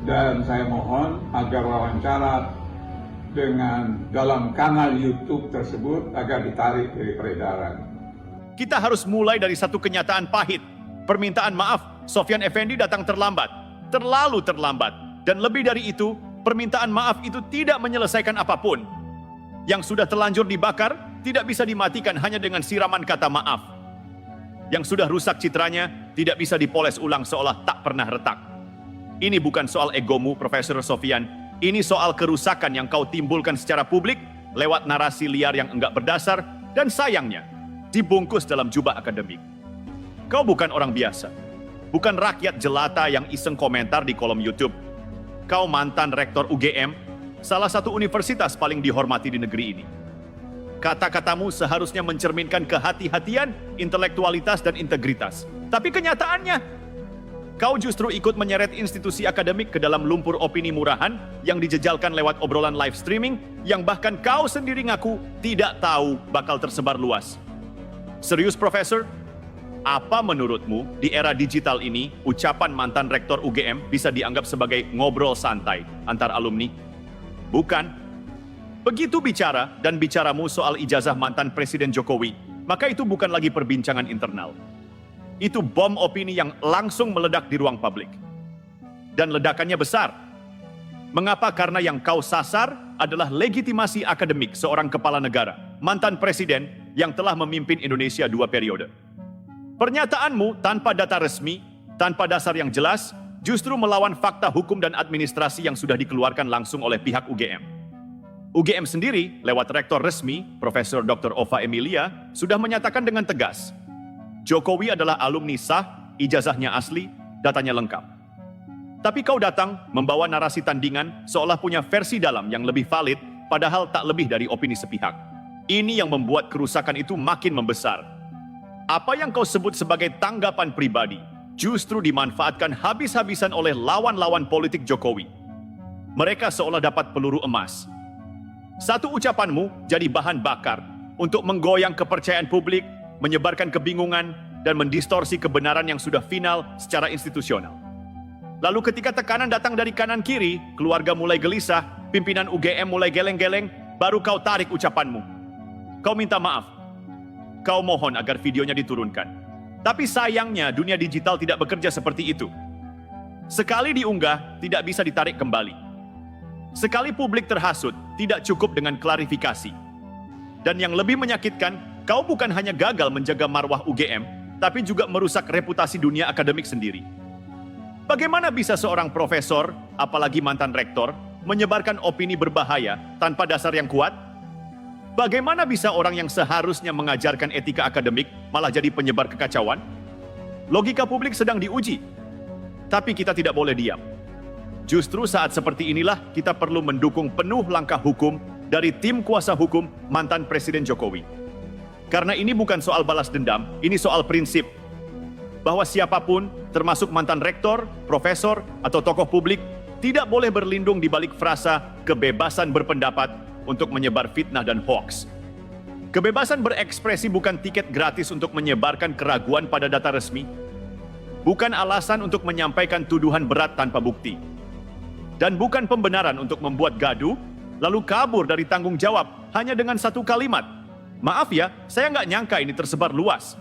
Dan saya mohon agar wawancara dengan dalam kanal YouTube tersebut agar ditarik dari peredaran. Kita harus mulai dari satu kenyataan pahit. Permintaan maaf, Sofyan Effendi datang terlambat. Terlalu terlambat. Dan lebih dari itu, permintaan maaf itu tidak menyelesaikan apapun. Yang sudah terlanjur dibakar, tidak bisa dimatikan hanya dengan siraman kata maaf. Yang sudah rusak citranya, tidak bisa dipoles ulang seolah tak pernah retak. Ini bukan soal egomu, Profesor Sofyan. Ini soal kerusakan yang kau timbulkan secara publik lewat narasi liar yang enggak berdasar dan sayangnya dibungkus dalam jubah akademik. Kau bukan orang biasa. Bukan rakyat jelata yang iseng komentar di kolom YouTube. Kau mantan rektor UGM, salah satu universitas paling dihormati di negeri ini. Kata-katamu seharusnya mencerminkan kehati-hatian, intelektualitas, dan integritas. Tapi kenyataannya, kau justru ikut menyeret institusi akademik ke dalam lumpur opini murahan yang dijejalkan lewat obrolan live streaming yang bahkan kau sendiri ngaku tidak tahu bakal tersebar luas. Serius, Profesor? Apa menurutmu di era digital ini ucapan mantan rektor UGM bisa dianggap sebagai ngobrol santai antar alumni? Bukan. Begitu bicara dan bicaramu soal ijazah mantan Presiden Jokowi, maka itu bukan lagi perbincangan internal. Itu bom opini yang langsung meledak di ruang publik. Dan ledakannya besar. Mengapa? Karena yang kau sasar adalah legitimasi akademik seorang kepala negara, mantan presiden yang telah memimpin Indonesia 2 periode. Pernyataanmu tanpa data resmi, tanpa dasar yang jelas, justru melawan fakta hukum dan administrasi yang sudah dikeluarkan langsung oleh pihak UGM. UGM sendiri, lewat rektor resmi, Profesor Dr. Ova Emilia, sudah menyatakan dengan tegas, Jokowi adalah alumni sah, ijazahnya asli, datanya lengkap. Tapi kau datang membawa narasi tandingan seolah punya versi dalam yang lebih valid, padahal tak lebih dari opini sepihak. Ini yang membuat kerusakan itu makin membesar. Apa yang kau sebut sebagai tanggapan pribadi justru dimanfaatkan habis-habisan oleh lawan-lawan politik Jokowi. Mereka seolah dapat peluru emas. Satu ucapanmu jadi bahan bakar untuk menggoyang kepercayaan publik, menyebarkan kebingungan, dan mendistorsi kebenaran yang sudah final secara institusional. Lalu ketika tekanan datang dari kanan-kiri, keluarga mulai gelisah, pimpinan UGM mulai geleng-geleng, baru kau tarik ucapanmu. Kau minta maaf. Kau mohon agar videonya diturunkan. Tapi sayangnya dunia digital tidak bekerja seperti itu. Sekali diunggah, tidak bisa ditarik kembali. Sekali publik terhasut, tidak cukup dengan klarifikasi. Dan yang lebih menyakitkan, kau bukan hanya gagal menjaga marwah UGM, tapi juga merusak reputasi dunia akademik sendiri. Bagaimana bisa seorang profesor, apalagi mantan rektor, menyebarkan opini berbahaya tanpa dasar yang kuat? Bagaimana bisa orang yang seharusnya mengajarkan etika akademik malah jadi penyebar kekacauan? Logika publik sedang diuji. Tapi kita tidak boleh diam. Justru saat seperti inilah kita perlu mendukung penuh langkah hukum dari tim kuasa hukum mantan Presiden Jokowi. Karena ini bukan soal balas dendam, ini soal prinsip. Bahwa siapapun, termasuk mantan rektor, profesor, atau tokoh publik, tidak boleh berlindung di balik frasa kebebasan berpendapat untuk menyebar fitnah dan hoaks. Kebebasan berekspresi bukan tiket gratis untuk menyebarkan keraguan pada data resmi. Bukan alasan untuk menyampaikan tuduhan berat tanpa bukti. Dan bukan pembenaran untuk membuat gaduh, lalu kabur dari tanggung jawab hanya dengan satu kalimat. Maaf ya, saya nggak nyangka ini tersebar luas.